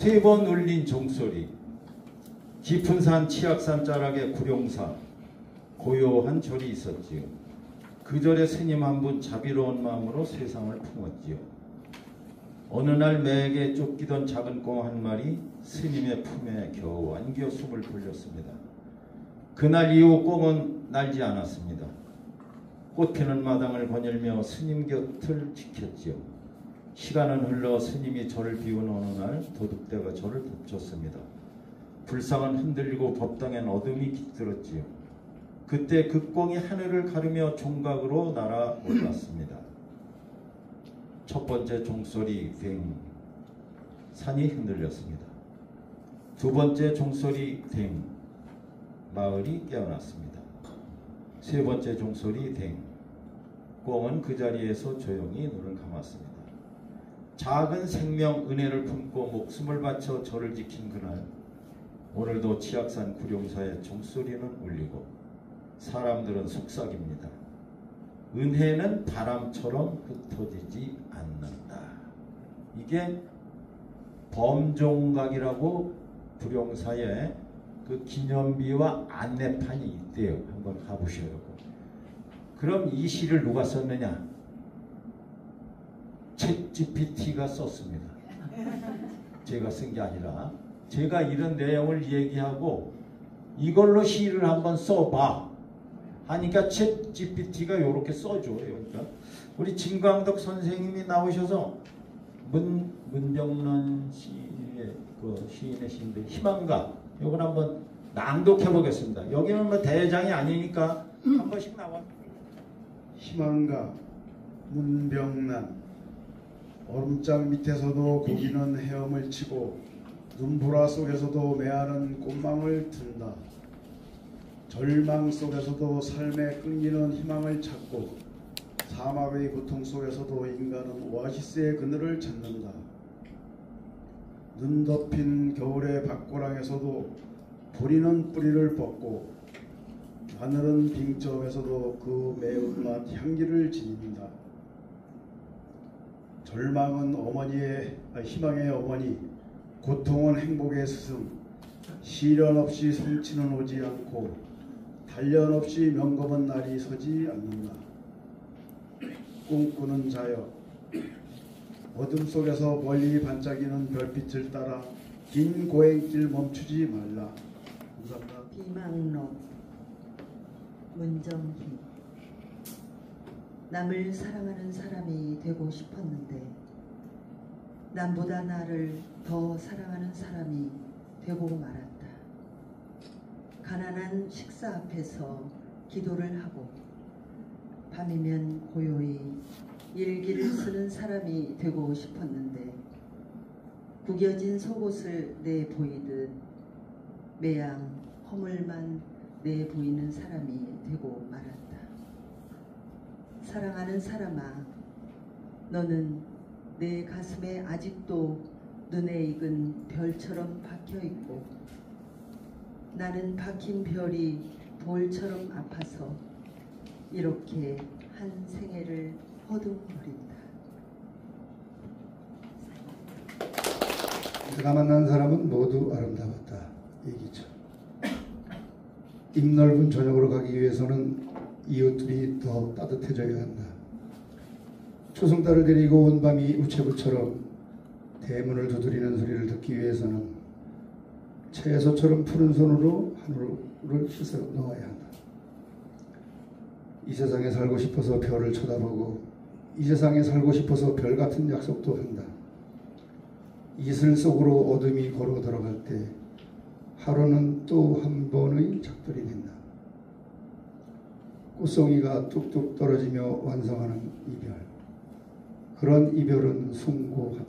세 번 울린 종소리, 깊은 산 치악산 자락의 구룡사, 고요한 절이 있었지요. 그 절에 스님 한 분 자비로운 마음으로 세상을 품었지요. 어느 날 매에게 쫓기던 작은 꽁 한 마리 스님의 품에 겨우 안겨 숨을 돌렸습니다. 그날 이후 꽁은 날지 않았습니다. 꽃피는 마당을 거닐며 스님 곁을 지켰지요. 시간은 흘러 스님이 절을 비운 어느 날 도둑대가 절을 덮쳤습니다. 불상은 흔들리고 법당엔 어둠이 깃들었지요. 그때 그 꽁이 하늘을 가르며 종각으로 날아 올랐습니다. 첫 번째 종소리 뱅, 산이 흔들렸습니다. 두 번째 종소리 뱅, 마을이 깨어났습니다. 세 번째 종소리 뱅, 꽁은 그 자리에서 조용히 눈을 감았습니다. 작은 생명 은혜를 품고 목숨을 바쳐 절을 지킨 그날, 오늘도 치악산 구룡사의 종소리는 울리고 사람들은 속삭입니다. 은혜는 바람처럼 흩어지지 않는다. 이게 범종각이라고 구룡사에 그 기념비와 안내판이 있대요. 한번 가보셔요. 그럼 이 시를 누가 썼느냐? 챗GPT가 썼습니다. 제가 쓴 게 아니라 제가 이런 내용을 얘기하고 이걸로 시를 한번 써봐 하니까 챗GPT가 이렇게 써줘요. 그러니까 우리 진광덕 선생님이 나오셔서 문정란 시의 그 시인의 시인데 희망가 이걸 한번 낭독해 보겠습니다. 여기는 뭐 대장이 아니니까 한 번씩 나와. 희망가 문병란. 얼음장 밑에서도 고기는 헤엄을 치고 눈보라 속에서도 메아는 꽃망을 든다. 절망 속에서도 삶에 끊기는 희망을 찾고 사막의 고통 속에서도 인간은 오아시스의 그늘을 찾는다. 눈 덮인 겨울의 밭고랑에서도 보리는 뿌리를 뻗고 하늘은 빙점에서도 그 매운맛 향기를 지닌다. 절망은 희망의 어머니, 고통은 행복의 스승, 시련 없이 성취는 오지 않고 단련 없이 명검은 날이 서지 않는다. 꿈꾸는 자여, 어둠 속에서 멀리 반짝이는 별빛을 따라 긴 고행길 멈추지 말라. 감사합니다. 비망록 문정희. 남을 사랑하는 사람이 되고 싶었는데 남보다 나를 더 사랑하는 사람이 되고 말았다. 가난한 식사 앞에서 기도를 하고 밤이면 고요히 일기를 쓰는 사람이 되고 싶었는데 구겨진 속옷을 내보이듯 매양 허물만 내보이는 사람이 되고 말았다. 사랑하는 사람아, 너는 내 가슴에 아직도 눈에 익은 별처럼 박혀있고 나는 박힌 별이 돌처럼 아파서 이렇게 한 생애를 허둥거린다. 내가 만난 사람은 모두 아름다웠다. 얘기죠. 입 넓은 저녁으로 가기 위해서는 이웃들이 더 따뜻해져야 한다. 초승달을 데리고 온 밤이 우체부처럼 대문을 두드리는 소리를 듣기 위해서는 채소처럼 푸른 손으로 하늘을 씻어 넣어야 한다. 이 세상에 살고 싶어서 별을 쳐다보고 이 세상에 살고 싶어서 별 같은 약속도 한다. 이슬 속으로 어둠이 걸어 들어갈 때 하루는 또 한 번의 작별이 된다. 꽃송이가 뚝뚝 떨어지며 완성하는 이별. 그런 이별은 숭고하다.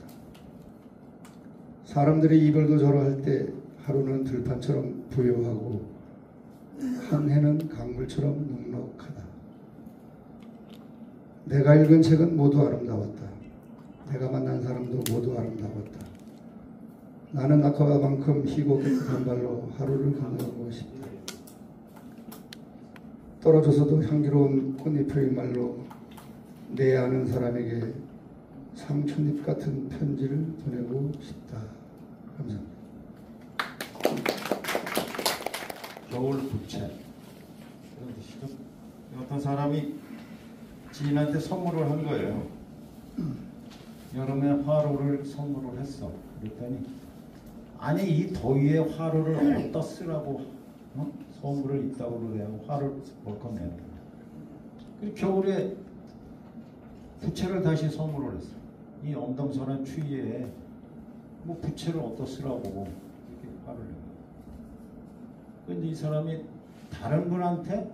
사람들의 이별도 저러할 때 하루는 들판처럼 부요하고 한 해는 강물처럼 눅눅하다. 내가 읽은 책은 모두 아름다웠다. 내가 만난 사람도 모두 아름다웠다. 나는 아까만큼 희고 깨끗한 발로 하루를 건너고 싶다. 떨어져서도 향기로운 꽃잎의 말로 내 아는 사람에게 상춘잎 같은 편지를 보내고 싶다. 감사합니다. 겨울 부채 그런 뜻이죠. 어떤 사람이 지인한테 선물을 한 거예요. 여름에 화로를 선물을 했어. 그랬더니 아니 이 더위에 화로를 어디다 쓰라고 선물을 있다고 그래요. 화를 벌컥 내는 거예요. 그리고 겨울에 부채를 다시 선물을 했어. 이 엄동설한 추위에 뭐 부채를 어디다 쓰라고 이렇게 화를 낸 거예요. 근데 이 사람이 다른 분한테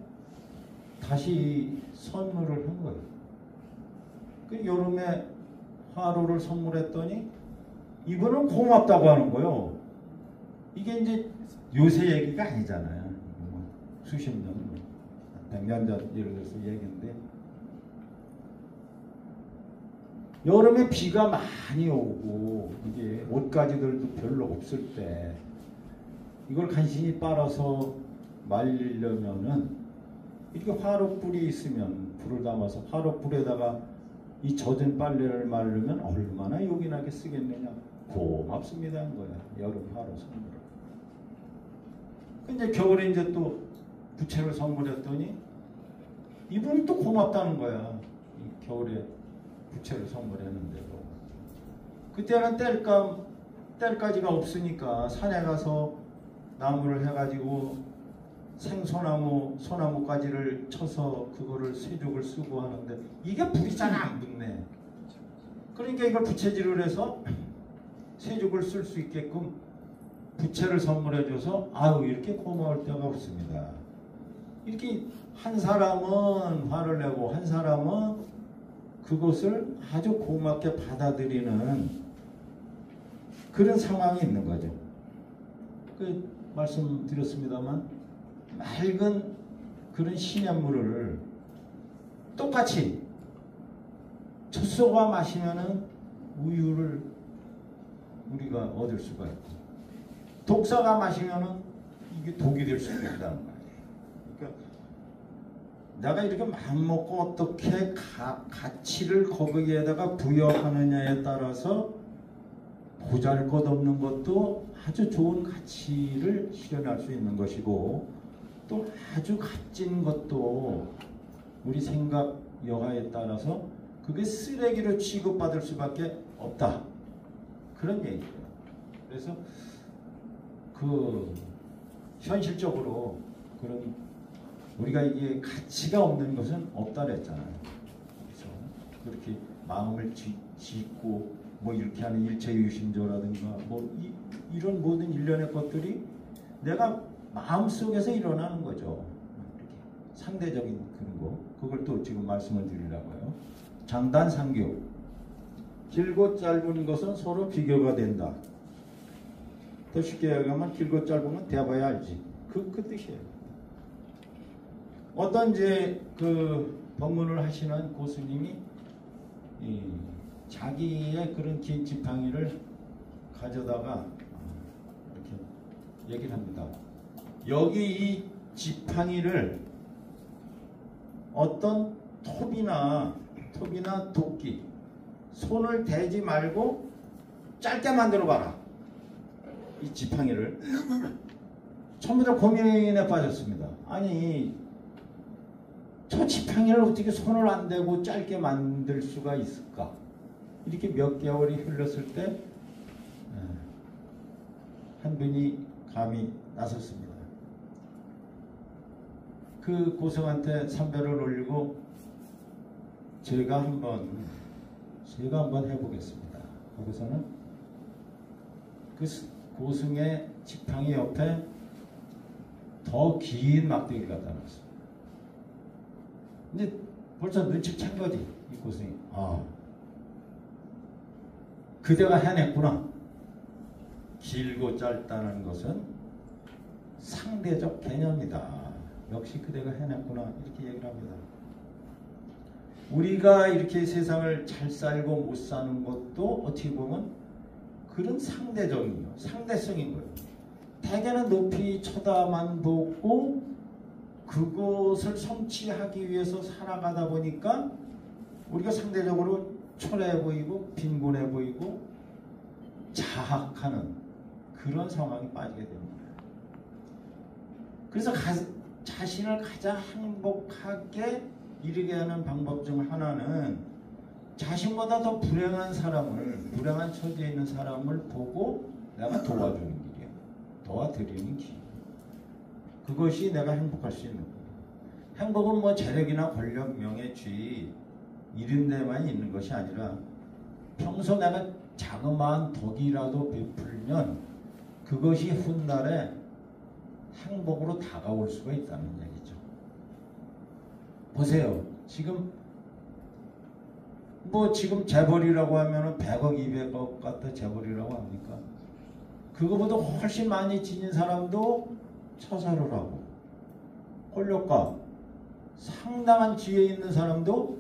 다시 선물을 한 거예요. 그 여름에 화로를 선물했더니 이분은 고맙다고 하는 거예요. 이게 이제 요새 얘기가 아니잖아요. 수십 년, 100년 전 예를 들어서 얘기인데 여름에 비가 많이 오고 이게 옷가지들도 별로 없을 때 이걸 간신히 빨아서 말리려면은 이렇게 화로불이 있으면 불을 담아서 화로불에다가 이 젖은 빨래를 말르면 얼마나 요긴하게 쓰겠느냐. 고맙습니다 한 거야. 여름 화로 선물을. 근데 겨울에 이제 또 부채를 선물했더니 이분이 또 고맙다는 거야. 이 겨울에 부채를 선물했는데도. 그때는 뗄가지가 없으니까 산에 가서 나무를 해가지고 생소나무, 소나무가지를 쳐서 그거를 쇠죽을 쓰고 하는데 이게 불이 잘 안 붙네. 그러니까 이걸 부채질을 해서 쇠죽을 쓸 수 있게끔 부채를 선물해줘서 아유 이렇게 고마울 때가 없습니다. 이렇게 한 사람은 화를 내고 한 사람은 그것을 아주 고맙게 받아들이는 그런 상황이 있는 거죠. 그 말씀드렸습니다만 맑은 그런 시냇물을 똑같이 젖소가 마시면은 우유를 우리가 얻을 수가 있고 독사가 마시면은 이게 독이 될 수도 있다는 말이에요. 그러니까 내가 이렇게 막 먹고 어떻게 가치를 거기에다가 부여하느냐에 따라서 보잘것없는 것도 아주 좋은 가치를 실현할 수 있는 것이고 또 아주 값진 것도 우리 생각 여하에 따라서 그게 쓰레기로 취급받을 수밖에 없다. 그런 얘기예요. 그래서 그 현실적으로 그런 우리가 이게 가치가 없는 것은 없다 그랬잖아요. 그래서 그렇게 마음을 짓고 뭐 이렇게 하는 일체유심조라든가 뭐 이런 모든 일련의 것들이 내가 마음속에서 일어나는 거죠. 이렇게 상대적인 그런 거. 그걸 또 지금 말씀을 드리려고요. 장단상교. 길고 짧은 것은 서로 비교가 된다. 더 쉽게 얘기하면 길고 짧으면 대봐야 알지. 그 뜻이에요. 어떤 이제 그 법문을 하시는 고스님이 자기의 그런 긴 지팡이를 가져다가 이렇게 얘기를 합니다. 여기 이 지팡이를 어떤 톱이나 도끼 손을 대지 말고 짧게 만들어 봐라. 이 지팡이를 전부 다 고민에 빠졌습니다. 아니 저 지팡이를 어떻게 손을 안 대고 짧게 만들 수가 있을까? 이렇게 몇 개월이 흘렀을 때 한 분이 감히 나섰습니다. 그 고승한테 삼배를 올리고 제가 한번 해보겠습니다. 거기서는 그 고승의 지팡이 옆에 더 긴 막대기를 갖다 놨어요. 근데 벌써 눈치챈 거지 이 고승이. 그대가 해냈구나. 길고 짧다는 것은 상대적 개념이다. 역시 그대가 해냈구나. 이렇게 얘기를 합니다. 우리가 이렇게 세상을 잘 살고 못 사는 것도 어떻게 보면 그런 상대적인 상대성인 거예요. 대개는 높이 쳐다만 보고 그것을 성취하기 위해서 살아가다 보니까 우리가 상대적으로 초라해 보이고 빈곤해 보이고 자학하는 그런 상황이 빠지게 됩니다. 그래서 자신을 가장 행복하게 이르게 하는 방법 중 하나는 자신보다 더 불행한 사람을, 불행한 처지에 있는 사람을 보고 내가 도와주는 길이야. 도와드리는 길. 그것이 내가 행복할 수 있는 거야. 행복은 뭐 재력이나 권력, 명예, 지위 이런 데만 있는 것이 아니라 평소 내가 자그마한 덕이라도 베풀면 그것이 훗날에 행복으로 다가올 수가 있다는 얘기죠. 보세요. 지금 재벌이라고 하면은 100억, 200억 갖다 재벌이라고 합니까? 그거보다 훨씬 많이 지닌 사람도 처사를 하고, 권력가 상당한 지위에 있는 사람도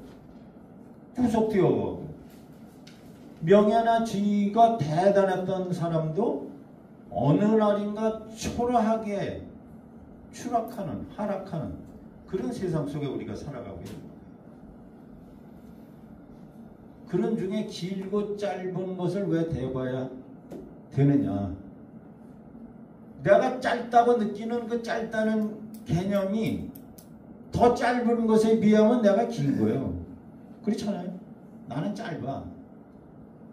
구속되어가고, 명예나 지위가 대단했던 사람도 어느 날인가 초라하게 추락하는, 하락하는 그런 세상 속에 우리가 살아가고 있는 거예요. 그런 중에 길고 짧은 것을 왜 대봐야 되느냐. 내가 짧다고 느끼는 그 짧다는 개념이 더 짧은 것에 비하면 내가 긴 거예요. 그렇잖아요. 나는 짧아.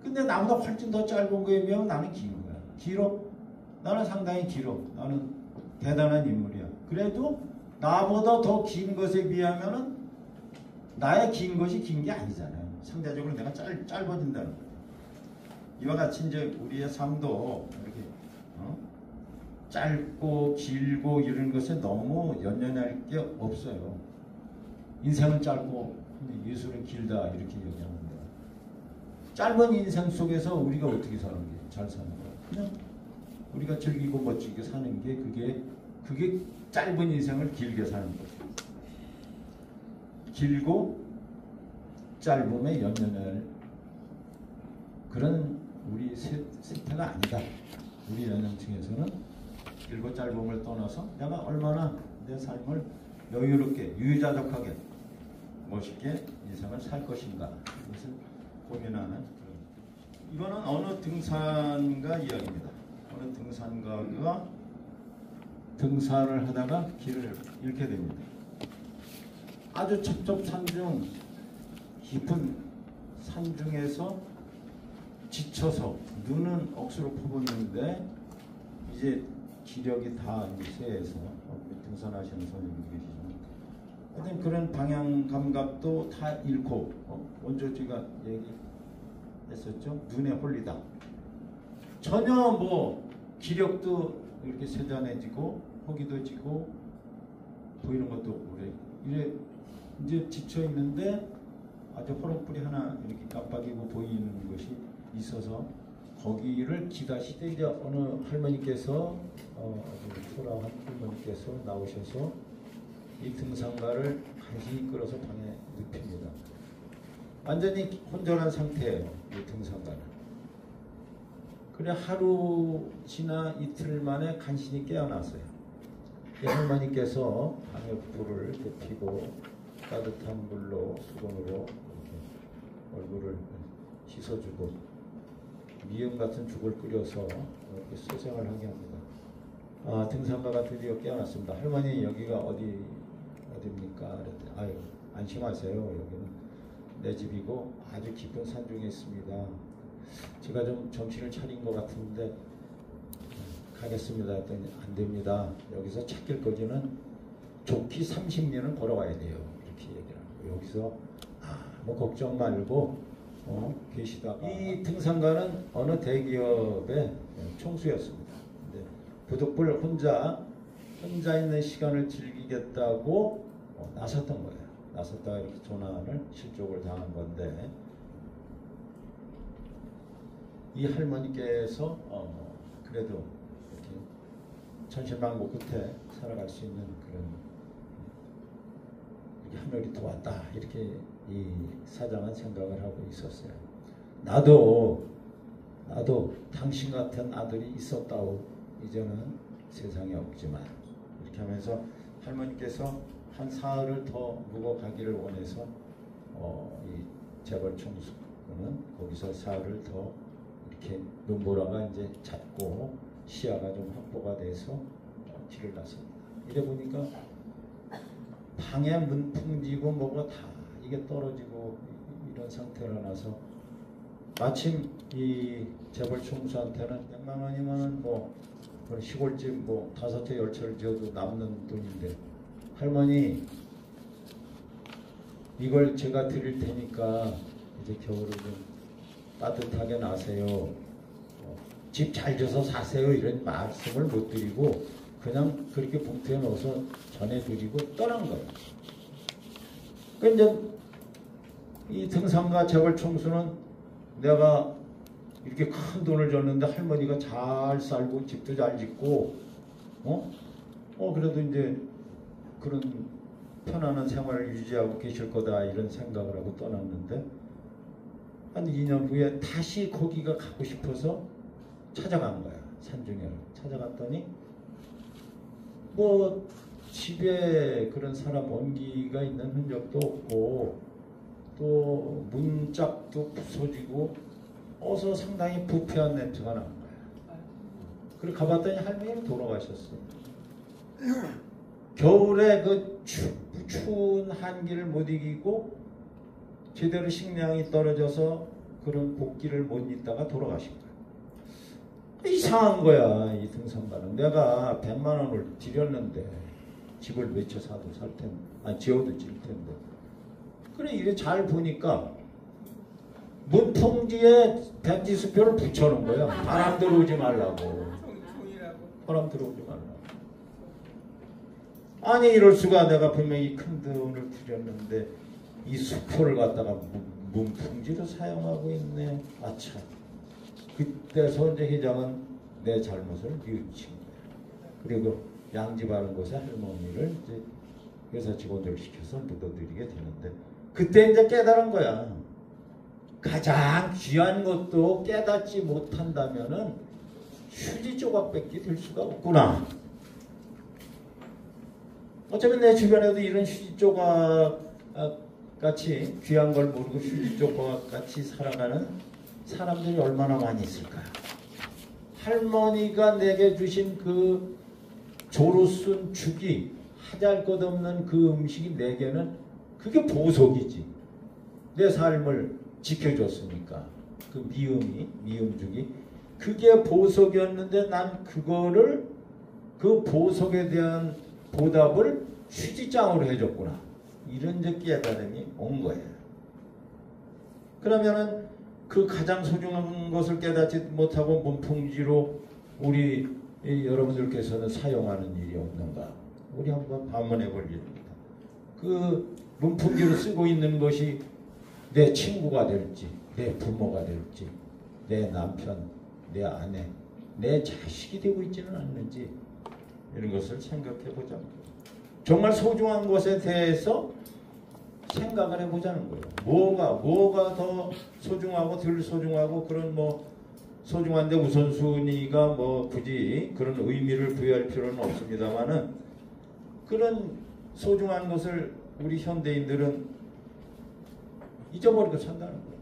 근데 나보다 훨씬 더 짧은 거에 비하면 나는 긴 거야. 길어? 나는 상당히 길어. 나는 대단한 인물이야. 그래도 나보다 더 긴 것에 비하면은 나의 긴 것이 긴 게 아니잖아요. 상대적으로 내가 짧아진다는 거예요. 이와 같이 이제 우리의 삶도 이렇게 짧고 길고 이런 것에 너무 연연할 게 없어요. 인생은 짧고 예술은 길다 이렇게 얘기합니다. 짧은 인생 속에서 우리가 어떻게 사는 게 잘 사는 거야? 그냥 우리가 즐기고 멋지게 사는 게 그게 짧은 인생을 길게 사는 거죠. 길고 짧음에 연연할 그런 우리 세태가 아니다. 우리 연령층에서는 길고 짧음을 떠나서 내가 얼마나 내 삶을 여유롭게 유유자적하게 멋있게 인생을 살 것인가 이것을 고민하는 이거는 어느 등산가 이야기입니다. 어느 등산가가 등산을 하다가 길을 잃게 됩니다. 아주 첩첩산중 깊은 산중에서 지쳐서 눈은 억수로 퍼붓는데 이제 기력이 다 쇠해서 등산하시는 선생님이 계시지만 하여튼 그런 방향 감각도 다 잃고 먼저 제가 얘기했었죠. 눈에 홀리다. 전혀 뭐 기력도 이렇게 세단해지고 허기도 지고 보이는 것도 없고 그래. 이제 지쳐 있는데 아주 호롱불이 하나 이렇게 깜빡이고 보이는 것이 있어서 거기를 기다시되 이제 어느 할머니께서 소라한 할머니께서 나오셔서 이 등산가를 간신히 끌어서 방에 눕힙니다. 완전히 혼전한 상태예요. 이 등산가는. 그래 하루 지나 이틀 만에 간신히 깨어났어요. 이 할머니께서 방에 불을 데피고 따뜻한 물로 수건으로 얼굴을 씻어주고 미음 같은 죽을 끓여서 이렇게 수생을 하게 합니다. 등산가가 드디어 깨어났습니다. 할머니 여기가 어디입니까? 그랬더니 아유 안심하세요. 여기는 내 집이고 아주 깊은 산중에 있습니다. 제가 좀 정신을 차린 것 같은데 가겠습니다. 했더니 안 됩니다. 여기서 찾길까지는 좋기 30리는 걸어가야 돼요. 이렇게 얘기를 하고 여기서 뭐 걱정 말고 계시다가 이 등산가는 어느 대기업의 총수였습니다. 근데 부득불 혼자 있는 시간을 즐기겠다고 나섰던 거예요. 나섰다가 이렇게 조난을 실족을 당한 건데 이 할머니께서 그래도 이렇게 천신만고 끝에 살아갈 수 있는 그런 이렇게 하늘이 도왔다 이렇게 이 사장은 생각을 하고 있었어요. 나도 당신 같은 아들이 있었다오. 이제는 세상에 없지만 이렇게 하면서 할머니께서 한 사흘을 더 묵어가기를 원해서 이 재벌 총수는 거기서 사흘을 더 이렇게 눈보라가 이제 잦고 시야가 좀 확보가 돼서 길을 났습니다. 이래 보니까 방에 문풍지고 뭐가 다 이게 떨어지고 이런 상태로 나서 마침 이 재벌 총수한테는 100만 원이면 뭐 시골집 뭐 5채 10채를 지어도 남는 돈인데 할머니 이걸 제가 드릴 테니까 이제 겨울을 좀 따뜻하게 나세요. 집 잘 져서 사세요. 이런 말씀을 못 드리고 그냥 그렇게 봉투에 넣어서 전해드리고 떠난 거예요. 그러니까 이제 이 등산가 재벌 총수는 내가 이렇게 큰 돈을 줬는데 할머니가 잘 살고 집도 잘 짓고 그래도 이제 그런 편안한 생활을 유지하고 계실 거다 이런 생각을 하고 떠났는데 한 2년 후에 다시 거기가 가고 싶어서 찾아간 거야. 산중에 찾아갔더니 뭐 집에 그런 사람 온기가 있는 흔적도 없고 또 문짝도 부서지고 어서 상당히 부패한 냄새가 나는 거야. 그리고 가봤더니 할머니는 돌아가셨어. 겨울에 그 추운 한기를 못 이기고 제대로 식량이 떨어져서 그런 복기를 못 잇다가 돌아가신 거야. 이상한 거야. 이 등산가는 내가 100만 원을 드렸는데 집을 몇 채 사도 살 텐데 지어도 질 텐데 그래 이래 잘 보니까 문풍지에 백지수표를 붙여놓은 거야. 바람 들어오지 말라고. 바람 들어오지 말라고. 아니 이럴 수가. 내가 분명히 큰 돈을 들였는데 이 수표를 갖다가 문풍지로 사용하고 있네. 아차. 그때 손재 회장은 내 잘못을 뉘우친 거야. 그리고 양지바른 곳에 할머니를 이제 회사 직원들 시켜서 묻어드리게 되는데 그때 이제 깨달은 거야. 가장 귀한 것도 깨닫지 못한다면은 휴지 조각밖에 될 수가 없구나. 어차피 내 주변에도 이런 휴지 조각 같이 귀한 걸 모르고 휴지 조각 같이 살아가는 사람들이 얼마나 많이 있을까요? 할머니가 내게 주신 그 조로 쓴 죽이 하잘것없는 그 음식이 내게는 그게 보석이지. 내 삶을 지켜줬으니까 그 미음죽이 그게 보석이었는데 난 그거를 그 보석에 대한 보답을 휴지장으로 해줬구나. 이런 이제 깨달음이 온 거예요. 그러면은 그 가장 소중한 것을 깨닫지 못하고 문풍지로 우리 여러분들께서는 사용하는 일이 없는가? 우리 한번 반문해 볼 일입니다. 그 문풍지로 쓰고 있는 것이 내 친구가 될지, 내 부모가 될지, 내 남편, 내 아내, 내 자식이 되고 있지는 않는지 이런 것을 생각해 보자. 정말 소중한 것에 대해서 생각을 해보자는 거예요. 뭐가 더 소중하고 덜 소중하고 그런 뭐 소중한데 우선순위가 뭐 굳이 그런 의미를 부여할 필요는 없습니다만은 그런 소중한 것을 우리 현대인들은 잊어버리고 산다는 거예요.